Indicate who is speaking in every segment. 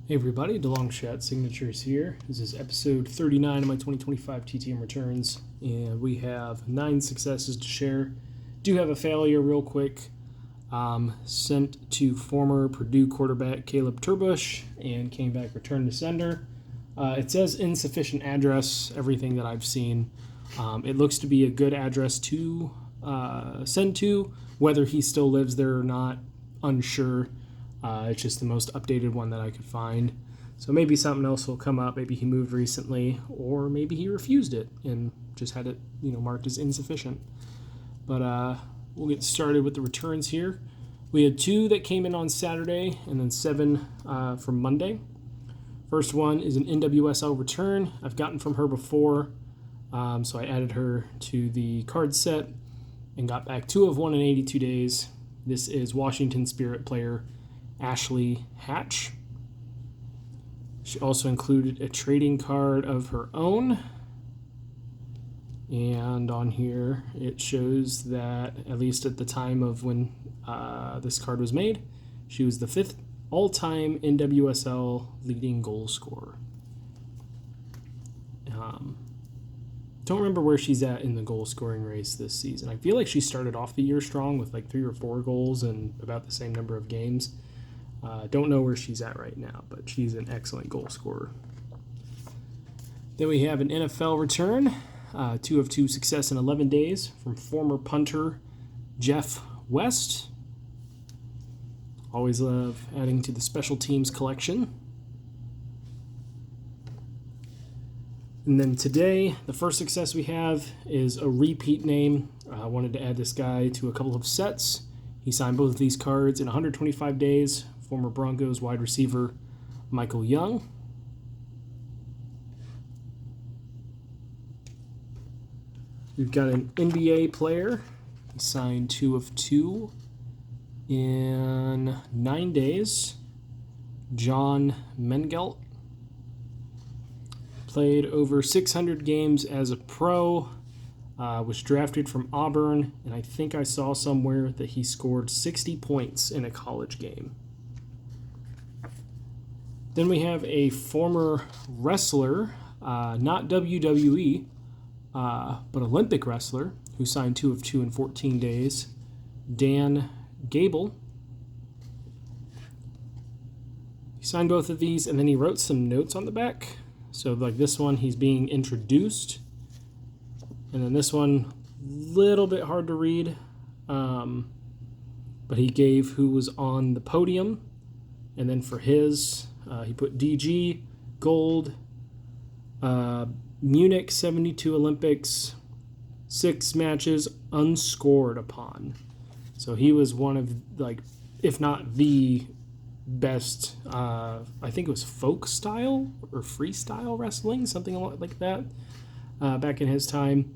Speaker 1: Hey everybody, DeLongchat Signatures here. This is episode 39 of my 2025 TTM returns, and we have 9 successes to share. Do have a failure real quick. Sent to former Purdue quarterback Caleb Turbush and came back returned to sender. It says insufficient address, everything that I've seen. It looks to be a good address to send to. Whether he still lives there or not, unsure. It's just the most updated one that I could find. So maybe something else will come up. Maybe he moved recently, or maybe he refused it and just had it, marked as insufficient. But we'll get started with the returns here. We had 2 that came in on Saturday, and then 7 from Monday. First one is an NWSL return. I've gotten from her before, so I added her to the card set and got back 2 of 1 in 82 days. This is Washington Spirit player Ashley Hatch. She also included a trading card of her own. And on here, it shows that, at least at the time of when this card was made, she was the 5th all-time NWSL leading goal scorer. Don't remember where she's at in the goal scoring race this season. I feel like she started off the year strong with like 3 or 4 goals and about the same number of games. Don't know where she's at right now, but she's an excellent goal scorer. Then we have an NFL return, 2 of 2 success in 11 days from former punter Jeff West. Always love adding to the special teams collection. And then today, the first success we have is a repeat name. I wanted to add this guy to a couple of sets. He signed both of these cards in 125 days. Former Broncos wide receiver Michael Young. We've got an NBA player. He signed 2 of 2 in 9 days. John Mengelt. Played over 600 games as a pro. Was drafted from Auburn, and I think I saw somewhere that he scored 60 points in a college game. Then we have a former wrestler, not WWE, but Olympic wrestler, who signed 2 of 2 in 14 days, Dan Gable. He signed both of these, and then he wrote some notes on the back. So like this one, he's being introduced. And then this one, little bit hard to read, but he gave who was on the podium. And then for his, he put DG, gold, Munich 72 Olympics, 6 matches unscored upon. So he was one of, like, if not the best, I think it was folk style or freestyle wrestling, something like that, back in his time.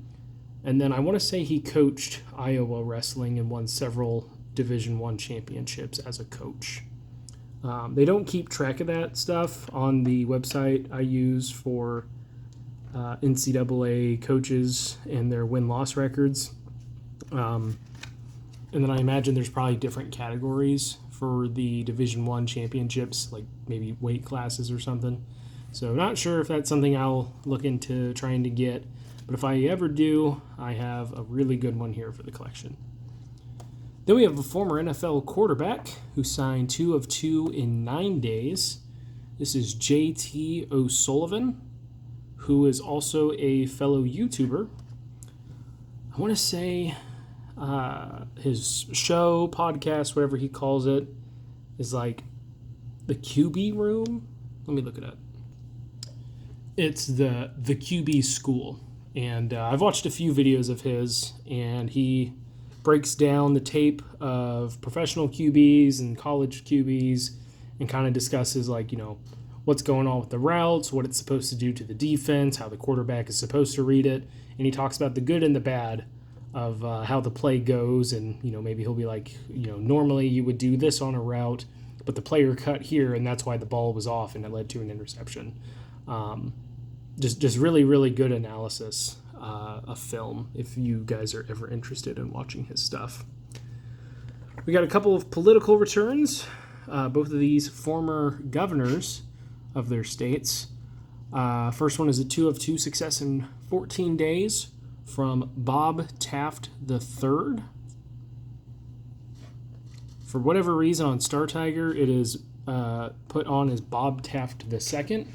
Speaker 1: And then I want to say he coached Iowa wrestling and won several Division I championships as a coach. They don't keep track of that stuff on the website I use for NCAA coaches and their win-loss records. And then I imagine there's probably different categories for the Division I championships, like maybe weight classes or something. So not sure if that's something I'll look into trying to get. But if I ever do, I have a really good one here for the collection. Then we have a former NFL quarterback who signed 2 of 2 in 9 days. This is JT O'Sullivan, who is also a fellow YouTuber. I want to say his show, podcast, whatever he calls it, is like the QB Room. Let me look it up. It's the QB School. And I've watched a few videos of his, and he breaks down the tape of professional QBs and college QBs and kind of discusses, like, what's going on with the routes, what it's supposed to do to the defense, how the quarterback is supposed to read it. And he talks about the good and the bad of how the play goes. And, maybe he'll be like, normally you would do this on a route, but the player cut here, and that's why the ball was off, and it led to an interception. Just really, really good analysis of film if you guys are ever interested in watching his stuff. We got a couple of political returns. Both of these former governors of their states. First one is a 2 of 2 success in 14 days from Bob Taft III. For whatever reason on Star Tiger, it is put on as Bob Taft II,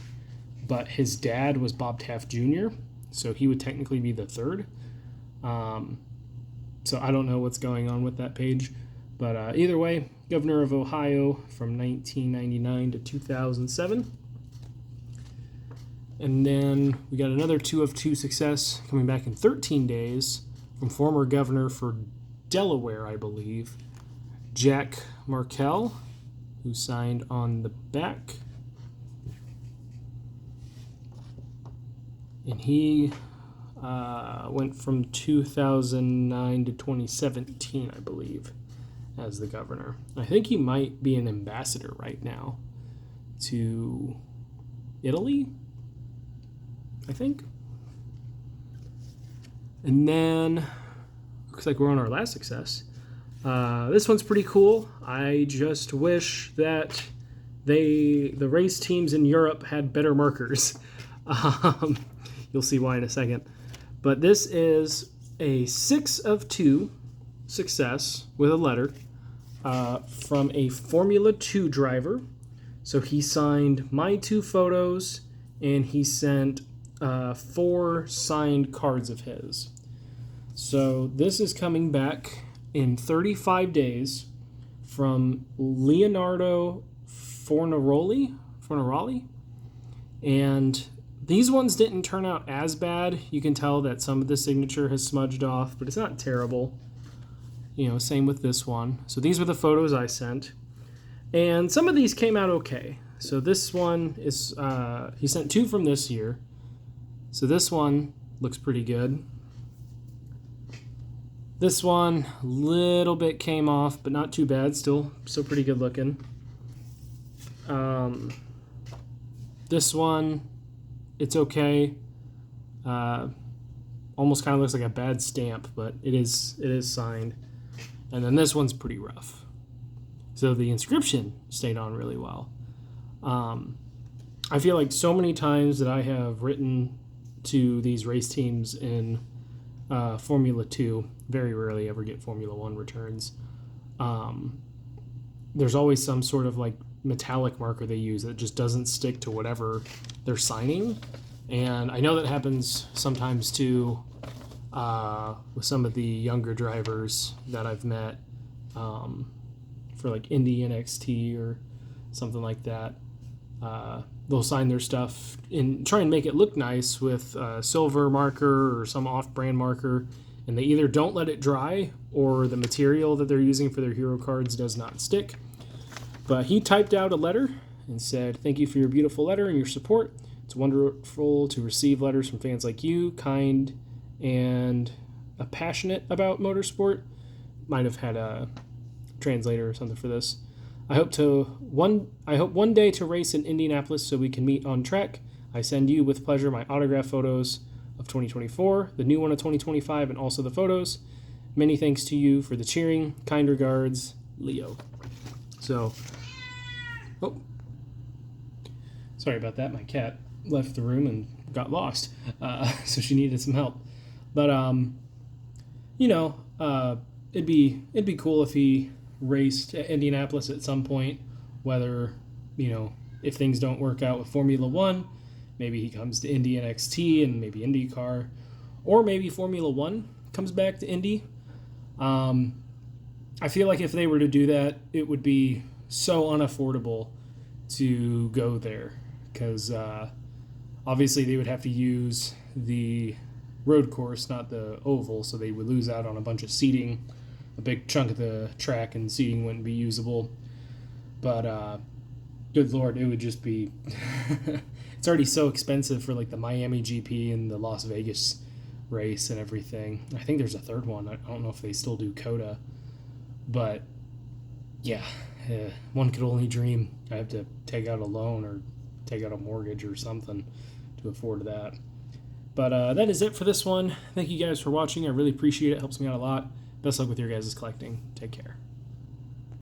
Speaker 1: but his dad was Bob Taft Jr., so he would technically be the third. So I don't know what's going on with that page. But either way, governor of Ohio from 1999 to 2007. And then we got another 2 of 2 success coming back in 13 days from former governor for Delaware, I believe, Jack Markell, who signed on the back. And he went from 2009 to 2017, I believe, as the governor. I think he might be an ambassador right now to Italy, I think. And then, looks like we're on our last success. This one's pretty cool. I just wish that the race teams in Europe had better markers. You'll see why in a second. But this is a 6 of 2 success with a letter from a Formula 2 driver. So he signed my 2 photos, and he sent 4 signed cards of his. So this is coming back in 35 days from Leonardo Fornaroli, and these ones didn't turn out as bad. You can tell that some of the signature has smudged off, but it's not terrible. You know, same with this one. So these were the photos I sent, and some of these came out okay. So this one is, he sent 2 from this year. So this one looks pretty good. This one, little bit came off, but not too bad. Still pretty good looking. This one, it's okay. Almost kind of looks like a bad stamp, but it is signed. And then this one's pretty rough. So the inscription stayed on really well. I feel like so many times that I have written to these race teams in Formula 2, very rarely ever get Formula 1 returns. There's always some sort of like metallic marker they use that just doesn't stick to whatever they're signing. And I know that happens sometimes too with some of the younger drivers that I've met for like Indy NXT or something like that. They'll sign their stuff and try and make it look nice with a silver marker or some off-brand marker, and they either don't let it dry or the material that they're using for their hero cards does not stick. But he typed out a letter and said, "Thank you for your beautiful letter and your support. It's wonderful to receive letters from fans like you, kind and passionate about motorsport." Might have had a translator or something for this. I hope one day to race in Indianapolis so we can meet on track. I send you with pleasure my autograph photos of 2024, the new one of 2025, and also the photos. Many thanks to you for the cheering. Kind regards, Leo. So, sorry about that. My cat left the room and got lost, so she needed some help. But it'd be cool if he raced at Indianapolis at some point, whether, if things don't work out with Formula 1, maybe he comes to Indy NXT and maybe IndyCar, or maybe Formula 1 comes back to Indy. I feel like if they were to do that, it would be so unaffordable to go there, because obviously they would have to use the road course, not the oval, so they would lose out on a bunch of seating. A big chunk of the track and seating wouldn't be usable. But good Lord, it would just be... It's already so expensive for like the Miami GP and the Las Vegas race and everything. I think there's a third one. I don't know if they still do COTA. But yeah, one could only dream. I have to take out a loan or take out a mortgage or something to afford that. But that is it for this one. Thank you guys for watching. I really appreciate it. It helps me out a lot. Best luck with your guys' collecting. Take care.